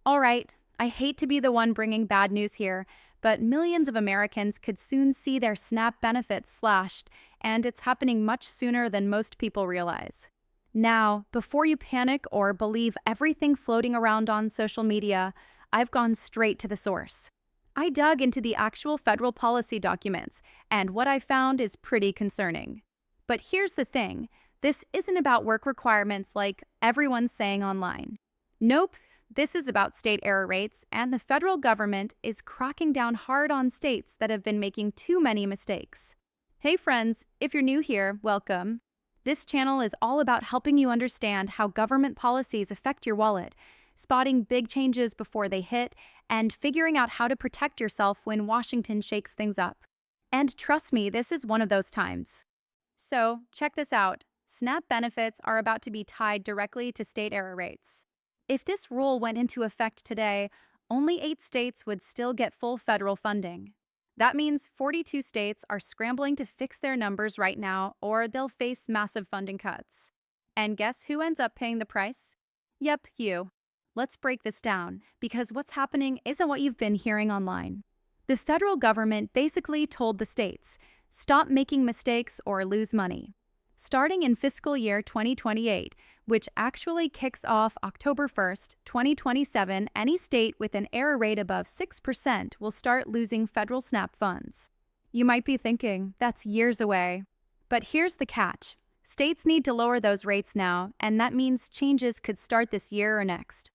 All right, I hate to be the one bringing bad news here, but millions of Americans could soon see their SNAP benefits slashed, and it's happening much sooner than most people realize. Now, before you panic or believe everything floating around on social media, I've gone straight to the source. I dug into the actual federal policy documents, and what I found is pretty concerning. But here's the thing, this isn't about work requirements like everyone's saying online. Nope, this is about state error rates, and the federal government is cracking down hard on states that have been making too many mistakes. Hey friends, if you're new here, welcome. This channel is all about helping you understand how government policies affect your wallet, spotting big changes before they hit, and figuring out how to protect yourself when Washington shakes things up. And trust me, this is one of those times. So, check this out. SNAP benefits are about to be tied directly to state error rates. If this rule went into effect today, only 8 states would still get full federal funding. That means 42 states are scrambling to fix their numbers right now, or they'll face massive funding cuts. And guess who ends up paying the price? Yep, you. Let's break this down, because what's happening isn't what you've been hearing online. The federal government basically told the states, stop making mistakes or lose money. Starting in fiscal year 2028, which actually kicks off October 1st, 2027, any state with an error rate above 6% will start losing federal SNAP funds. You might be thinking, that's years away. But here's the catch. States need to lower those rates now, and that means changes could start this year or next.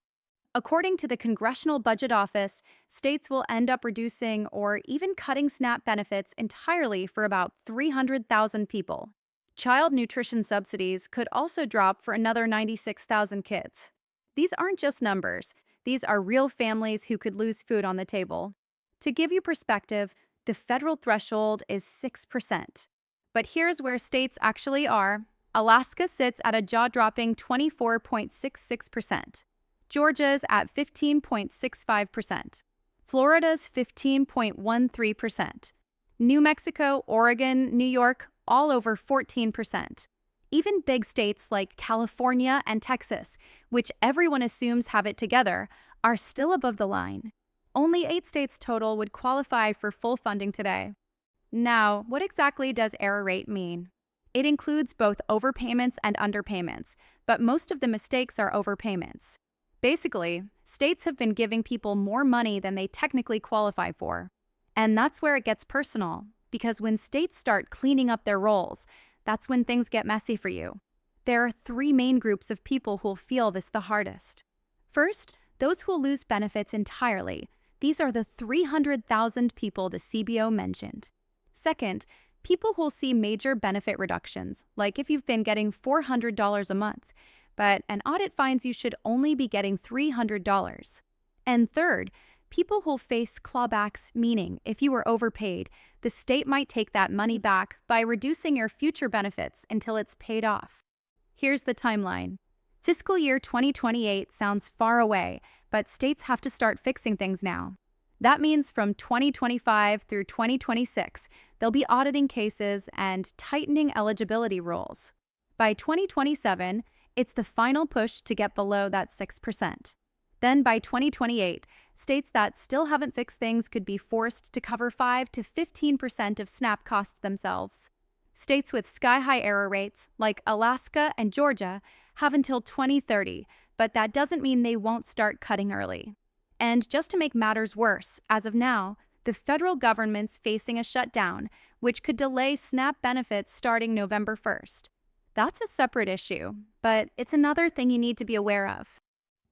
According to the Congressional Budget Office, states will end up reducing or even cutting SNAP benefits entirely for about 300,000 people. Child nutrition subsidies could also drop for another 96,000 kids. These aren't just numbers. These are real families who could lose food on the table. To give you perspective, the federal threshold is 6%. But here's where states actually are. Alaska sits at a jaw-dropping 24.66%. Georgia's at 15.65%. Florida's 15.13%. New Mexico, Oregon, New York, all over 14%. Even big states like California and Texas, which everyone assumes have it together, are still above the line. Only 8 states total would qualify for full funding today. Now, what exactly does error rate mean? It includes both overpayments and underpayments, but most of the mistakes are overpayments. Basically, states have been giving people more money than they technically qualify for. And that's where it gets personal, because when states start cleaning up their rolls, that's when things get messy for you. There are 3 main groups of people who'll feel this the hardest. First, those who'll lose benefits entirely. These are the 300,000 people the CBO mentioned. Second, people who'll see major benefit reductions, like if you've been getting $400 a month, but an audit finds you should only be getting $300. And third, people who'll face clawbacks, meaning if you were overpaid, the state might take that money back by reducing your future benefits until it's paid off. Here's the timeline. Fiscal year 2028 sounds far away, but states have to start fixing things now. That means from 2025 through 2026, they'll be auditing cases and tightening eligibility rules. By 2027, it's the final push to get below that 6%. Then by 2028, states that still haven't fixed things could be forced to cover 5 to 15% of SNAP costs themselves. States with sky-high error rates, like Alaska and Georgia, have until 2030, but that doesn't mean they won't start cutting early. And just to make matters worse, as of now, the federal government's facing a shutdown, which could delay SNAP benefits starting November 1st. That's a separate issue, but it's another thing you need to be aware of.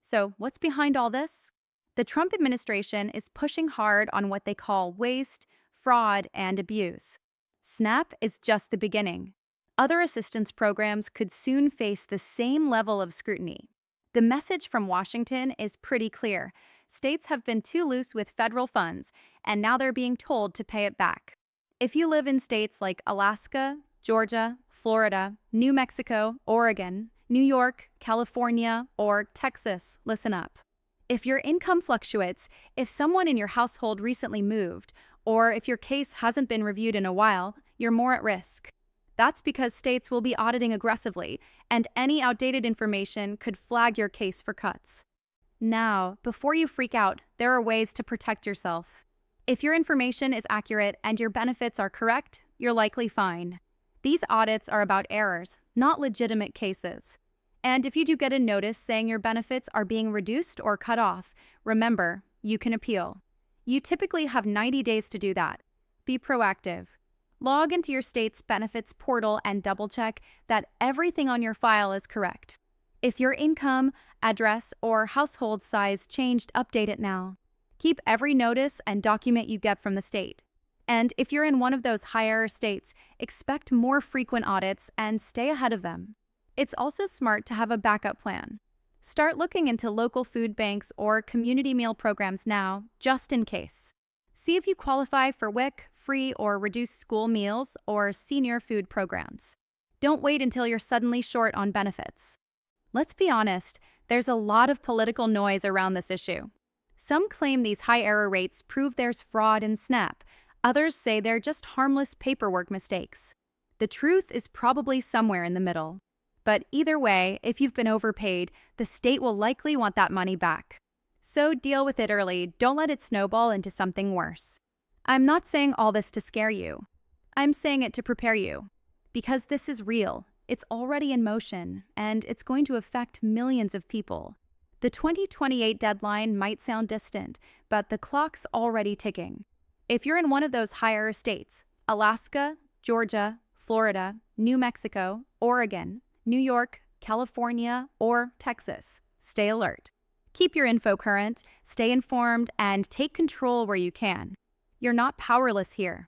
So, what's behind all this? The Trump administration is pushing hard on what they call waste, fraud, and abuse. SNAP is just the beginning. Other assistance programs could soon face the same level of scrutiny. The message from Washington is pretty clear. States have been too loose with federal funds, and now they're being told to pay it back. If you live in states like Alaska, Georgia, Florida, New Mexico, Oregon, New York, California, or Texas, listen up. If your income fluctuates, if someone in your household recently moved, or if your case hasn't been reviewed in a while, you're more at risk. That's because states will be auditing aggressively, and any outdated information could flag your case for cuts. Now, before you freak out, there are ways to protect yourself. If your information is accurate and your benefits are correct, you're likely fine. These audits are about errors, not legitimate cases. And if you do get a notice saying your benefits are being reduced or cut off, remember, you can appeal. You typically have 90 days to do that. Be proactive. Log into your state's benefits portal and double-check that everything on your file is correct. If your income, address, or household size changed, update it now. Keep every notice and document you get from the state. And if you're in one of those higher states, expect more frequent audits and stay ahead of them. It's also smart to have a backup plan. Start looking into local food banks or community meal programs now, just in case. See if you qualify for WIC, free or reduced school meals, or senior food programs. Don't wait until you're suddenly short on benefits. Let's be honest, there's a lot of political noise around this issue. Some claim these high error rates prove there's fraud in SNAP. Others say they're just harmless paperwork mistakes. The truth is probably somewhere in the middle. But either way, if you've been overpaid, the state will likely want that money back. So deal with it early. Don't let it snowball into something worse. I'm not saying all this to scare you. I'm saying it to prepare you. Because this is real. It's already in motion, and it's going to affect millions of people. The 2028 deadline might sound distant, but the clock's already ticking. If you're in one of those higher states, Alaska, Georgia, Florida, New Mexico, Oregon, New York, California, or Texas, stay alert. Keep your info current, stay informed, and take control where you can. You're not powerless here.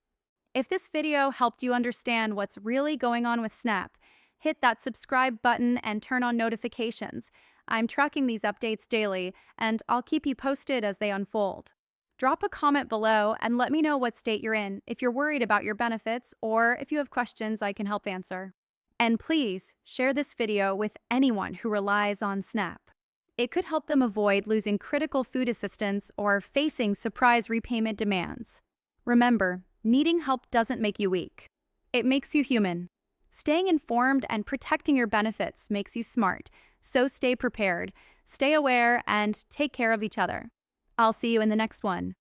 If this video helped you understand what's really going on with SNAP, hit that subscribe button and turn on notifications. I'm tracking these updates daily, and I'll keep you posted as they unfold. Drop a comment below and let me know what state you're in if you're worried about your benefits or if you have questions I can help answer. And please share this video with anyone who relies on SNAP. It could help them avoid losing critical food assistance or facing surprise repayment demands. Remember, needing help doesn't make you weak. It makes you human. Staying informed and protecting your benefits makes you smart, so stay prepared, stay aware, and take care of each other. I'll see you in the next one.